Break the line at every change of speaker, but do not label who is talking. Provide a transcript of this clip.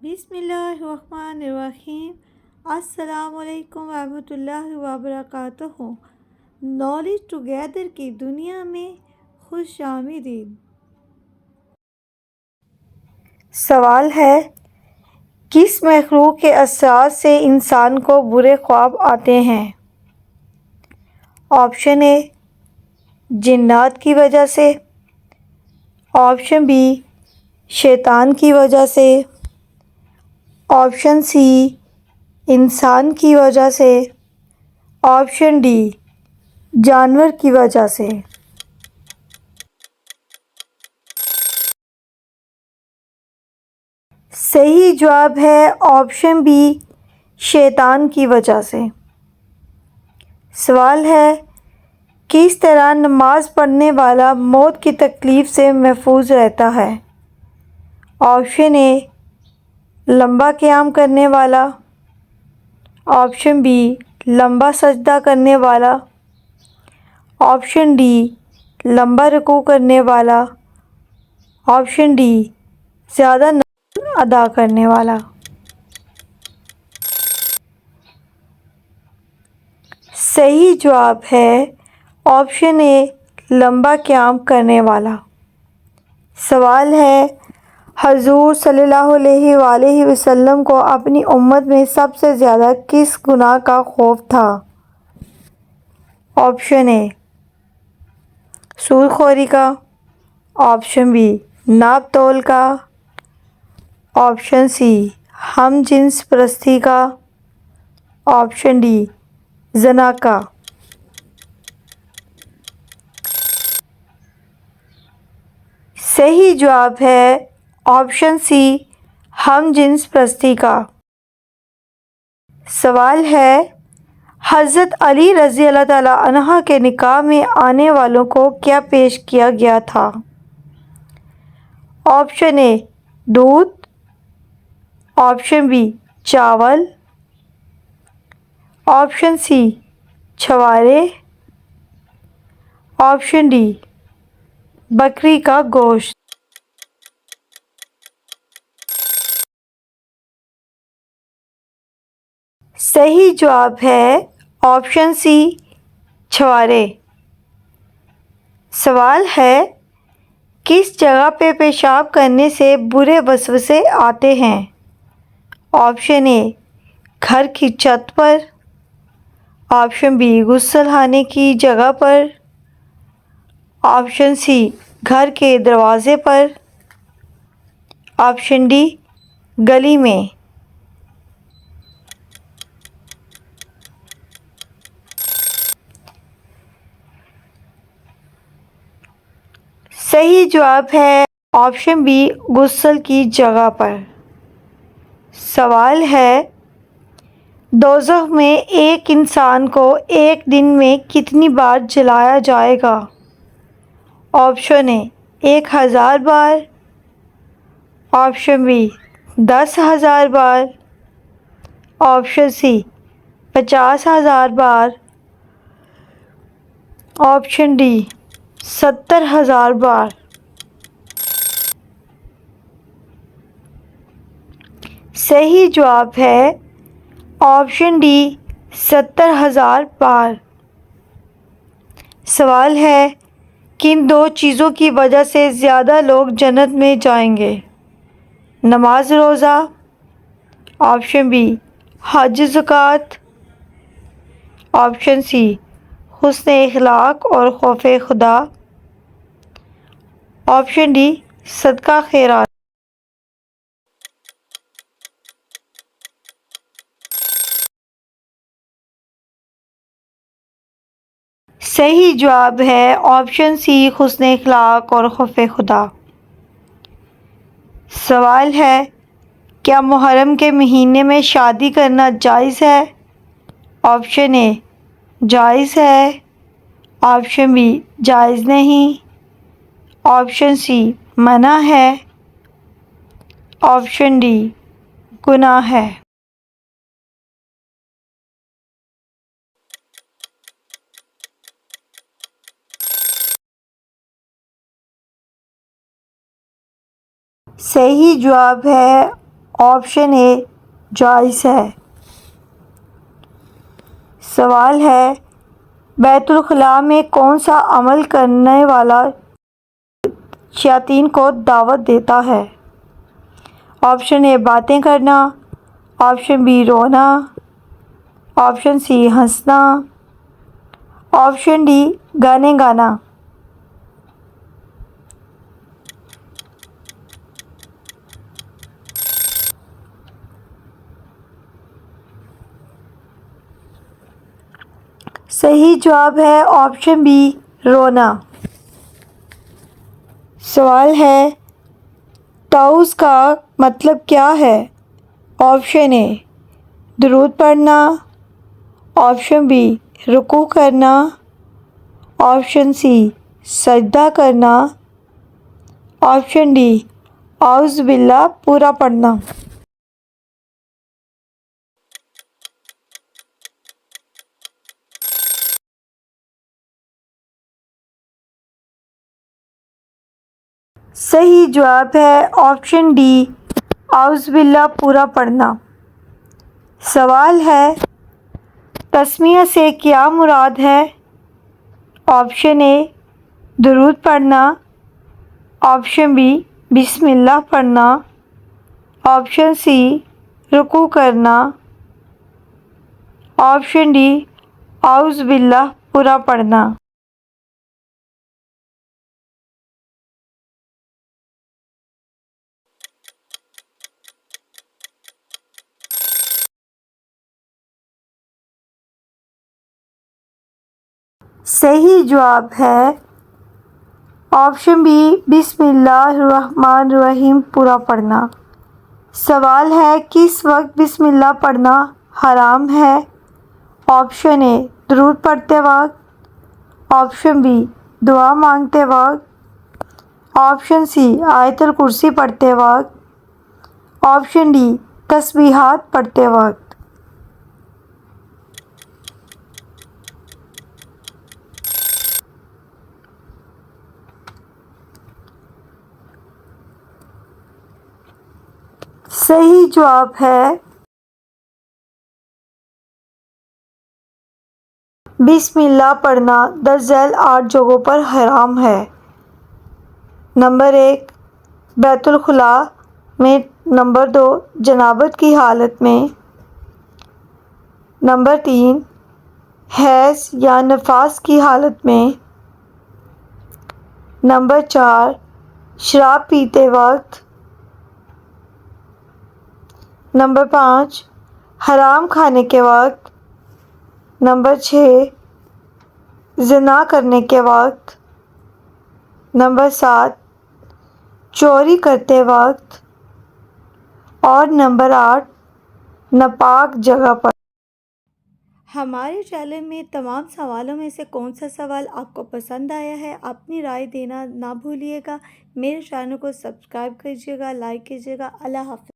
بسم اللہ الرحمن الرحیم۔ السلام علیکم ورحمۃ اللہ وبرکاتہ۔ نالج ٹوگیدر کی دنیا میں خوش آمدید۔ سوال ہے، کس مخلوق کے اثرات سے انسان کو برے خواب آتے ہیں؟ آپشن اے، جنات کی وجہ سے۔ آپشن بی، شیطان کی وجہ سے۔ آپشن سی، انسان کی وجہ سے۔ آپشن ڈی، جانور کی وجہ سے۔ صحیح جواب ہے آپشن بی، شیطان کی وجہ سے۔ سوال ہے، کس طرح نماز پڑھنے والا موت کی تکلیف سے محفوظ رہتا ہے؟ آپشن اے، لمبا قیام کرنے والا۔ آپشن بی، لمبا سجدہ کرنے والا۔ آپشن ڈی، لمبا رکوع کرنے والا۔ آپشن ڈی، زیادہ نفل ادا کرنے والا۔ صحیح جواب ہے آپشن اے، لمبا قیام کرنے والا۔ سوال ہے، حضور صلی اللہ علیہ وآلہ وسلم کو اپنی امت میں سب سے زیادہ کس گناہ کا خوف تھا؟ آپشن اے، سود خوری کا۔ آپشن بی، ناپ تول کا۔ آپشن سی، ہم جنس پرستی کا۔ آپشن ڈی، زنا کا۔ صحیح جواب ہے آپشن سی، ہم جنس پرستی کا۔ سوال ہے، حضرت علی رضی اللہ تعالیٰ عنہ کے نکاح میں آنے والوں کو کیا پیش کیا گیا تھا؟ آپشن اے، دودھ۔ آپشن بی، چاول۔ آپشن سی، چھوارے۔ آپشن ڈی، بکری کا گوشت۔ صحیح جواب ہے آپشن سی، چھوارے۔ سوال ہے، کس جگہ پہ پیشاب کرنے سے برے وسوسے آتے ہیں؟ آپشن اے، گھر کی چھت پر۔ آپشن بی، غسل خانے کی جگہ پر۔ آپشن سی، گھر کے دروازے پر۔ آپشن ڈی، گلی میں۔ صحیح جواب ہے آپشن بی، غسل کی جگہ پر۔ سوال ہے، دوزخ میں ایک انسان کو ایک دن میں کتنی بار جلایا جائے گا؟ آپشن اے، 1000 بار۔ آپشن بی، 10,000 بار۔ آپشن سی، 50,000 بار۔ آپشن ڈی، 70,000 بار۔ صحیح جواب ہے آپشن ڈی، 70,000 بار۔ سوال ہے، کن دو چیزوں کی وجہ سے زیادہ لوگ جنت میں جائیں گے؟ نماز روزہ۔ آپشن بی، حج زکوٰۃ۔ آپشن سی، حسن اخلاق اور خوف خدا۔ آپشن ڈی، صدقہ خیرات۔ صحیح جواب ہے آپشن سی، حسن اخلاق اور خوف خدا۔ سوال ہے، کیا محرم کے مہینے میں شادی کرنا جائز ہے؟ آپشن اے، جائز ہے۔ آپشن بی، جائز نہیں۔ آپشن سی، منع ہے۔ آپشن ڈی، گناہ ہے۔ صحیح جواب ہے آپشن اے جائز ہے۔ سوال ہے، بیت الخلاء میں کون سا عمل کرنے والا شیاطین کو دعوت دیتا ہے؟ آپشن اے باتیں کرنا، آپشن بی رونا، آپشن سی ہنسنا، آپشن ڈی گانے گانا۔ صحیح جواب ہے آپشن بی رونا۔ سوال ہے، طاؤس کا مطلب کیا ہے؟ آپشن اے درود پڑھنا، آپشن بی رکوع کرنا، آپشن سی سجدہ کرنا، آپشن ڈی اعوذ باللہ پورا پڑھنا۔ صحیح جواب ہے آپشن ڈی اعوذ باللہ پورا پڑھنا۔ سوال ہے، تسمیہ سے کیا مراد ہے؟ آپشن اے درود پڑھنا، آپشن بی بسم اللہ پڑھنا، آپشن سی رکوع کرنا، آپشن ڈی اعوذ باللہ پورا پڑھنا۔ صحیح جواب ہے آپشن بی بسم اللہ الرحمن الرحیم پورا پڑھنا۔ سوال ہے، کس وقت بسم اللہ پڑھنا حرام ہے؟ آپشن اے درود پڑھتے وقت، آپشن بی دعا مانگتے وقت، آپشن سی آیت الکرسی پڑھتے وقت، آپشن ڈی تسبیحات پڑھتے وقت۔ صحیح جواب ہے بسم اللہ پڑھنا درج ذیل 8 جگہوں پر حرام ہے۔ نمبر 1 بیت الخلاء میں، نمبر 2 جنابت کی حالت میں، نمبر 3 حیض یا نفاس کی حالت میں، نمبر 4 شراب پیتے وقت، نمبر 5 حرام کھانے کے وقت، نمبر 6 زنا کرنے کے وقت، نمبر 7 چوری کرتے وقت، اور نمبر 8 ناپاک جگہ پر۔ ہمارے چینل میں تمام سوالوں میں سے کون سا سوال آپ کو پسند آیا ہے؟ اپنی رائے دینا نہ بھولیے گا۔ میرے چینل کو سبسکرائب کیجیے گا، لائک کیجیے گا۔ اللہ حافظ۔